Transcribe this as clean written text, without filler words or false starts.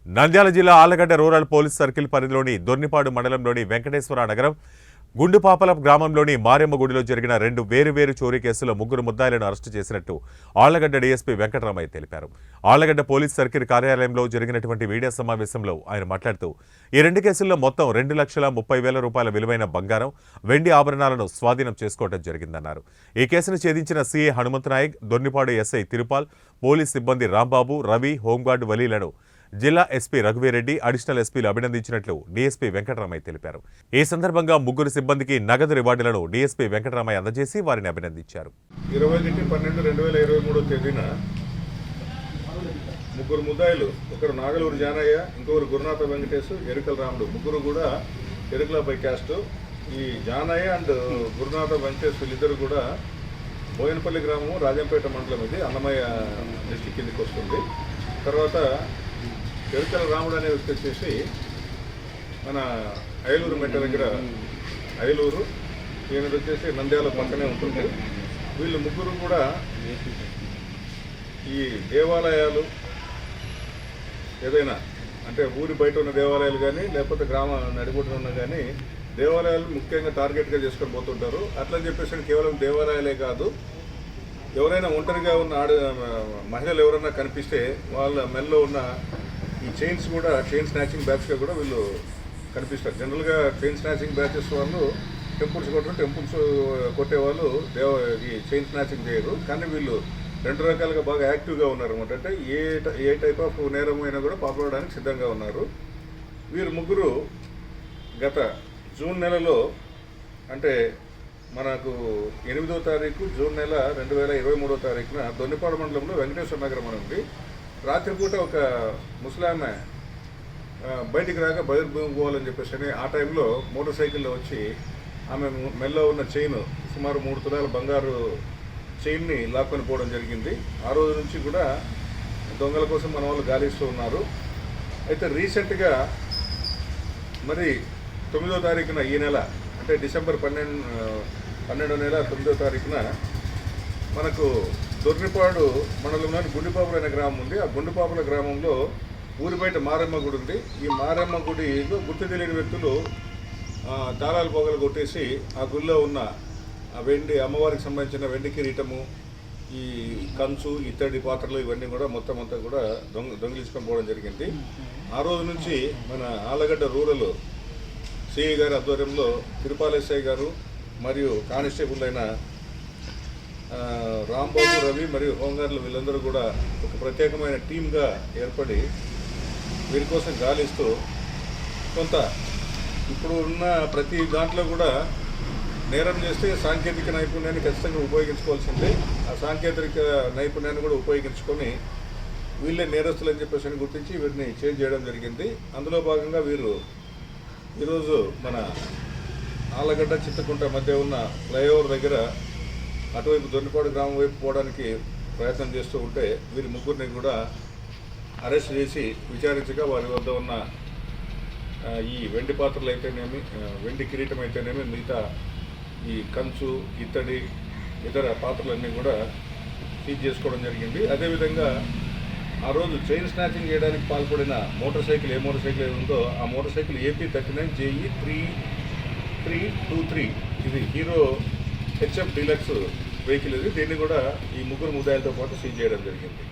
నంద్యాల జిల్లా Allagadda rural police circle పరిధిలోని దొర్నిపాడు మండలంలోని వెంకటేశ్వర నగరం గుండుపాపల గ్రామంలోని మారెమ్మ గుడిలో జరిగిన 2 వేరు చోరీ కేసులో 3 ముద్దాయిలను అరెస్టు చేసినట్టు ఆళ్లగడ్డ డీఎస్పీ వెంకటరామయ్య తెలిపారు. ఆళ్లగడ్డ పోలీస్ సర్కిల్ కార్యాలయంలో జరిగినటువంటి మీడియా సమావేశంలో ఆయన మాట్లాడుతూ ఈ 2 కేసుల్లో మొత్తం 2,30,000 రూపాయల విలువైన బంగారం, వెండి ఆభరణాలను స్వాధీనం చేసుకోవడం జరిగిందన్నారు. ఈ కేసును ఛేదించిన CA Hanumanth Naik, Dornipadu SI Tirupal, police సిబ్బంది రాంబాబు, రవి, హోంగార్డు వలీలను జిల్లా ఎస్పీ రఘువీరెడ్డి, అడిషనల్ ఎస్పీలు అభినందించినట్లు డీఎస్పీ వెంకటరామయ్య తెలిపారు. ఈ సందర్భంగా 3 సిబ్బందికి నగదు రివార్డులను డీఎస్పీ వెంకటరామయ్య అందజేసి వారిని అభినందించారు. 20/12/2023 తేదీన 3 ముద్దాయిలు, ఒకరు నాగలూరు జానయ్య, ఇంకొకరు గురునాథ వెంకటేశ్, ఎరుకల రాముడు, 3 కూడా ఎరుకలపై క్యాస్ట్. ఈ జానయ్య అండ్ గురునాథ వెంకటేశ్ వీళ్ళిద్దరు కూడా బోయనపల్లి గ్రామం, రాజంపేట మండలం, ఇది అన్నమయ్య డిస్టిక్ కిందకి వస్తుంది. తర్వాత ఎరుకల రాముడు అనే వ్యక్తి వచ్చేసి మన ఐలూరు మెట్ట దగ్గర ఐలూరు, ఈయనది వచ్చేసి నంద్యాల పక్కనే ఉంటుంది. వీళ్ళు 3 కూడా ఈ దేవాలయాలు ఏదైనా అంటే ఊరి బయట ఉన్న దేవాలయాలు కానీ లేకపోతే గ్రామ నడిబొడ్డున ఉన్న కానీ దేవాలయాలు ముఖ్యంగా టార్గెట్గా చేసుకొని పోతుంటారు. అట్లని చెప్పేసి కేవలం దేవాలయాలే కాదు, ఎవరైనా ఒంటరిగా ఉన్న మహిళలు ఎవరైనా కనిపిస్తే వాళ్ళ మెల్లో ఉన్న ఈ చైన్స్ కూడా చైన్ స్నాచింగ్ బ్యాచ్గా కూడా వీళ్ళు కనిపిస్తారు. జనరల్గా చైన్ స్నాచింగ్ బ్యాచెస్ వాళ్ళు టెంపుల్స్ కొట్టేవాళ్ళు ఈ చైన్ స్నాచింగ్ చేయరు, కానీ వీళ్ళు 2 రకాలుగా బాగా యాక్టివ్గా ఉన్నారు అనమాట. అంటే ఏ టైప్ ఆఫ్ నేరం అయినా కూడా పాల్గొనడానికి సిద్ధంగా ఉన్నారు. వీరు 3 గత జూన్ నెలలో అంటే మనకు 8వ తారీఖు జూన్ నెల 2023వ తారీఖున దొన్నిపాడు మండలంలో వెంకటేశ్వర నగరం అని ఉంది. రాత్రిపూట ఒక ముసలామె బయటికి రాక బయలుపోవాలని చెప్పేసి ఆ టైంలో మోటార్ సైకిల్లో వచ్చి ఆమె మెల్లో ఉన్న చైన్ సుమారు 3 తులాల బంగారు చైన్ని లాక్కొని పోవడం జరిగింది. ఆ రోజు నుంచి కూడా దొంగల కోసం మన వాళ్ళు గాలిస్తూ ఉన్నారు. అయితే రీసెంట్గా మరి 9వ తారీఖున ఈ నెల అంటే డిసెంబర్ 12వ నెల 9వ తారీఖున మనకు దొర్నిపాడు మండలంలోని గుండుపాపుల అనే గ్రామం ఉంది. ఆ గుండుపాపుల గ్రామంలో ఊరి బయట మారెమ్మ గుడి ఉంది. ఈ మారెమ్మ గుడిలో గుర్తు తెలియని వ్యక్తులు తాళాలు పొగలు కొట్టేసి ఆ గుడిలో ఉన్న ఆ వెండి అమ్మవారికి సంబంధించిన వెండి కిరీటము, ఈ కంచు, ఇత్తడి పాత్రలు ఇవన్నీ కూడా మొత్తం అంతా కూడా దొంగిలించుకొని పోవడం జరిగింది. ఆ రోజు నుంచి మన ఆళ్లగడ్డ రూరల్ సిఐ గారి ఆధ్వర్యంలో తిరుపాల్ ఎస్ఐ గారు మరియు కానిస్టేబుల్ అయిన రాంబాబు, రవి మరియు హోంగార్డులు వీళ్ళందరూ కూడా ఒక ప్రత్యేకమైన టీమ్గా ఏర్పడి వీరి కోసం గాలిస్తూ కొంత ఇప్పుడు ఉన్న ప్రతి దాంట్లో కూడా నేరం చేస్తే సాంకేతిక నైపుణ్యాన్ని ఖచ్చితంగా ఉపయోగించుకోవాల్సిందే. ఆ సాంకేతిక నైపుణ్యాన్ని కూడా ఉపయోగించుకొని వీళ్ళే నేరస్తులు అని చెప్పేసి గుర్తించి వీరిని చేంజ్ చేయడం జరిగింది. అందులో భాగంగా వీరు ఈరోజు మన ఆళ్లగడ్డ చింతకుంట మధ్య ఉన్న ఫ్లైఓవర్ దగ్గర అటువైపు దొన్నిపాడు గ్రామం వైపు పోవడానికి ప్రయత్నం చేస్తూ ఉంటే వీరి 3 కూడా అరెస్ట్ చేసి విచారించగా వారి వద్ద ఉన్న ఈ వెండి పాత్రలు అయితేనేమి, వెండి కిరీటం అయితేనేమి, మిగతా ఈ కంచు, ఇత్తడి, ఇతర పాత్రలన్నీ కూడా సీజ్ చేసుకోవడం జరిగింది. అదేవిధంగా ఆ రోజు చైన్ స్నాచింగ్ చేయడానికి పాల్పడిన మోటార్ సైకిల్ ఏ మోటార్ సైకిల్ ఉందో ఆ మోటార్ సైకిల్ AP39 JE 3323 ఇది హీరో HF డీలక్స్ వెహికల్ ఇది. దీన్ని కూడా ఈ 3 ముద్దాయిలతో పాటు సీజ్ చేయడం జరిగింది.